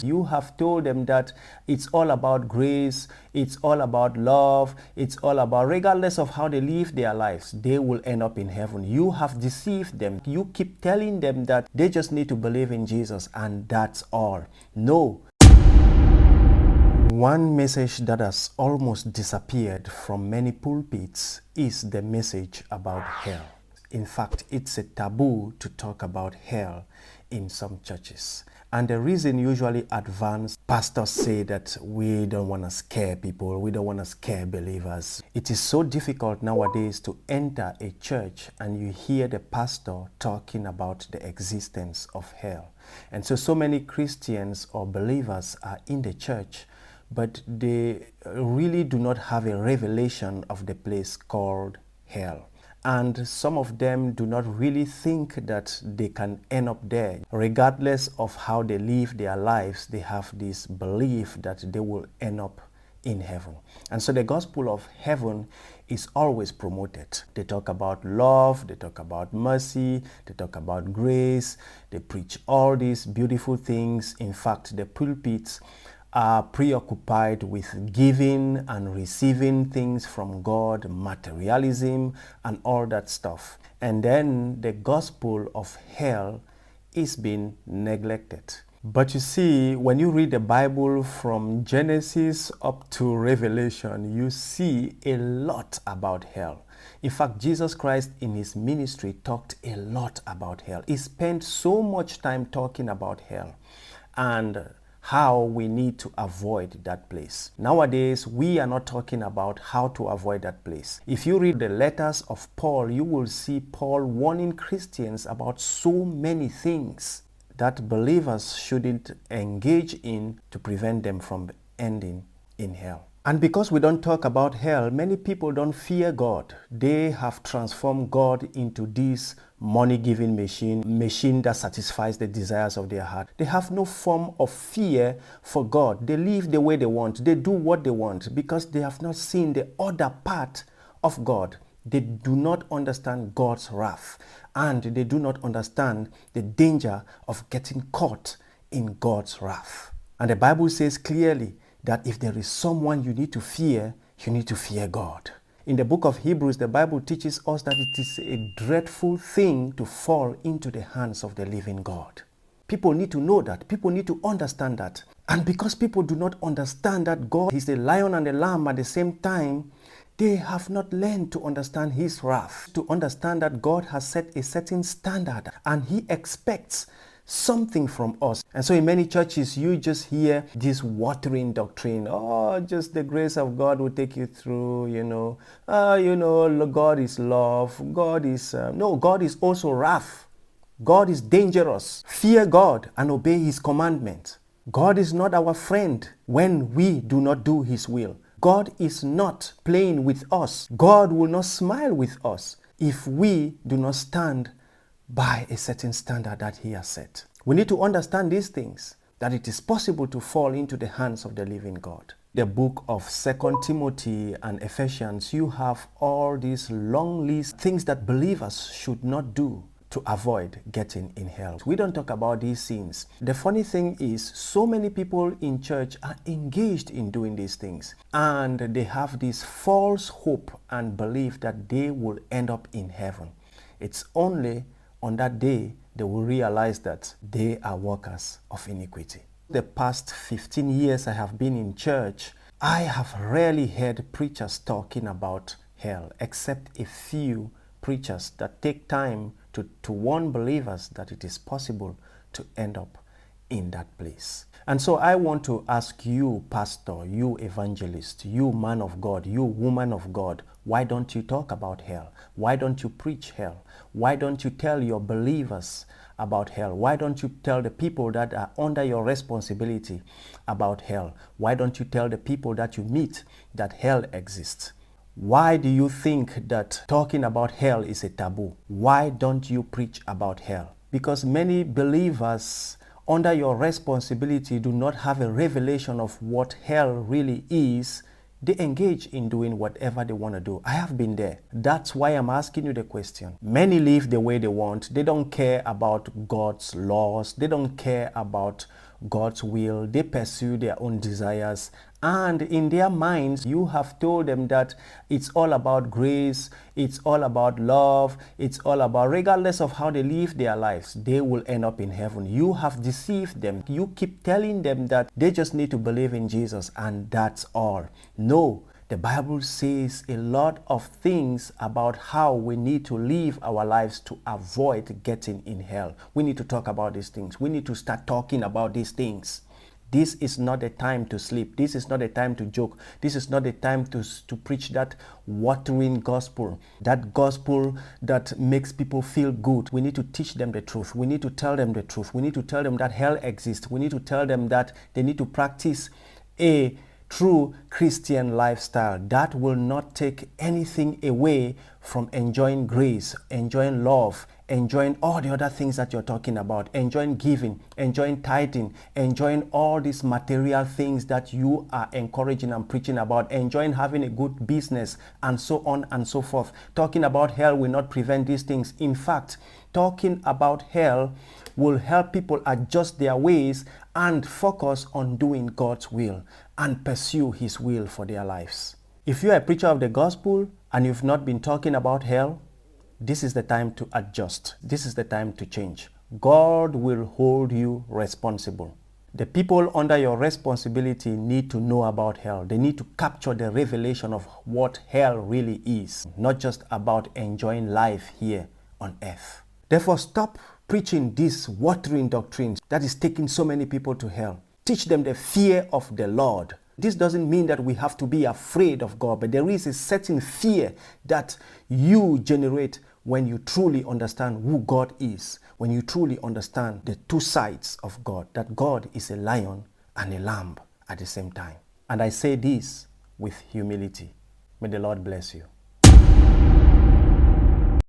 You have told them that it's all about grace, it's all about love, it's all about, regardless of how they live their lives, they will end up in heaven. You have deceived them. You keep telling them that they just need to believe in Jesus and that's all. No. One message that has almost disappeared from many pulpits is the message about hell. In fact, it's a taboo to talk about hell in some churches. And the reason usually advanced pastors say that we don't want to scare people, we don't want to scare believers. It is so difficult nowadays to enter a church and you hear the pastor talking about the existence of hell. And so many Christians or believers are in the church, but they really do not have a revelation of the place called hell. And some of them do not really think that they can end up there. Regardless of how they live their lives, they have this belief that they will end up in heaven. And so the gospel of heaven is always promoted. They talk about love, they talk about mercy, they talk about grace, they preach all these beautiful things. In fact, the pulpits are preoccupied with giving and receiving things from God, materialism and all that stuff. And then the gospel of hell is being neglected. But you see, when you read the Bible from Genesis up to Revelation, you see a lot about hell. In fact, Jesus Christ in his ministry talked a lot about hell. He spent so much time talking about hell and how we need to avoid that place. Nowadays, we are not talking about how to avoid that place. If you read the letters of Paul, you will see Paul warning Christians about so many things that believers shouldn't engage in to prevent them from ending in hell. And because we don't talk about hell, many people don't fear God. They have transformed God into this money-giving machine that satisfies the desires of their heart. They have no form of fear for God. They live the way they want. They do what they want because they have not seen the other part of God. They do not understand God's wrath, and they do not understand the danger of getting caught in God's wrath. And the Bible says clearly that if there is someone you need to fear God. In the book of Hebrews, the Bible teaches us that it is a dreadful thing to fall into the hands of the living God. People need to know that. People need to understand that. And because people do not understand that God is the lion and the lamb at the same time, they have not learned to understand his wrath, to understand that God has set a certain standard and he expects something from us. And so in many churches, you just hear this watering doctrine. Oh, just the grace of God will take you through, God is love. God is, no, God is also wrath. God is dangerous. Fear God and obey his commandment. God is not our friend when we do not do his will. God is not playing with us. God will not smile with us if we do not stand by a certain standard that he has set. We need to understand these things, that it is possible to fall into the hands of the living God. The book of 2 Timothy and Ephesians, you have all these long lists, things that believers should not do to avoid getting in hell. We don't talk about these sins. The funny thing is, so many people in church are engaged in doing these things, and they have this false hope and belief that they will end up in heaven. It's only on that day they will realize that they are workers of iniquity. The past 15 years I have been in church, I have rarely heard preachers talking about hell, except a few preachers that take time to warn believers that it is possible to end up in that place. And so I want to ask you, pastor, you evangelist, you man of God, you woman of God, why don't you talk about hell? Why don't you preach hell? Why don't you tell your believers about hell? Why don't you tell the people that are under your responsibility about hell? Why don't you tell the people that you meet that hell exists? Why do you think that talking about hell is a taboo? Why don't you preach about hell? Because many believers under your responsibility do not have a revelation of what hell really is. They engage in doing whatever they want to do. I have been there. That's why I'm asking you the question. Many live the way they want. They don't care about God's laws. They don't care about God's will. They pursue their own desires. And in their minds, you have told them that it's all about grace, it's all about love, it's all about, regardless of how they live their lives, they will end up in heaven. You have deceived them. You keep telling them that they just need to believe in Jesus and that's all. No. The Bible says a lot of things about how we need to live our lives to avoid getting in hell. We need to talk about these things. We need to start talking about these things. This is not a time to sleep. This is not a time to joke. This is not a time to preach that watering gospel, that gospel that makes people feel good. We need to teach them the truth. We need to tell them the truth. We need to tell them that hell exists. We need to tell them that they need to practice a true Christian lifestyle that will not take anything away from enjoying grace, enjoying love, enjoying all the other things that you're talking about, enjoying giving, enjoying tithing, enjoying all these material things that you are encouraging and preaching about, enjoying having a good business, and so on and so forth. Talking about hell will not prevent these things. In fact, talking about hell will help people adjust their ways and focus on doing God's will and pursue His will for their lives. If you are a preacher of the gospel and you've not been talking about hell, this is the time to adjust. This is the time to change. God will hold you responsible. The people under your responsibility need to know about hell. They need to capture the revelation of what hell really is, not just about enjoying life here on earth. Therefore, stop preaching these watering doctrines that is taking so many people to hell. Teach them the fear of the Lord. This doesn't mean that we have to be afraid of God, but there is a certain fear that you generate when you truly understand who God is, when you truly understand the two sides of God, that God is a lion and a lamb at the same time. And I say this with humility. May the Lord bless you.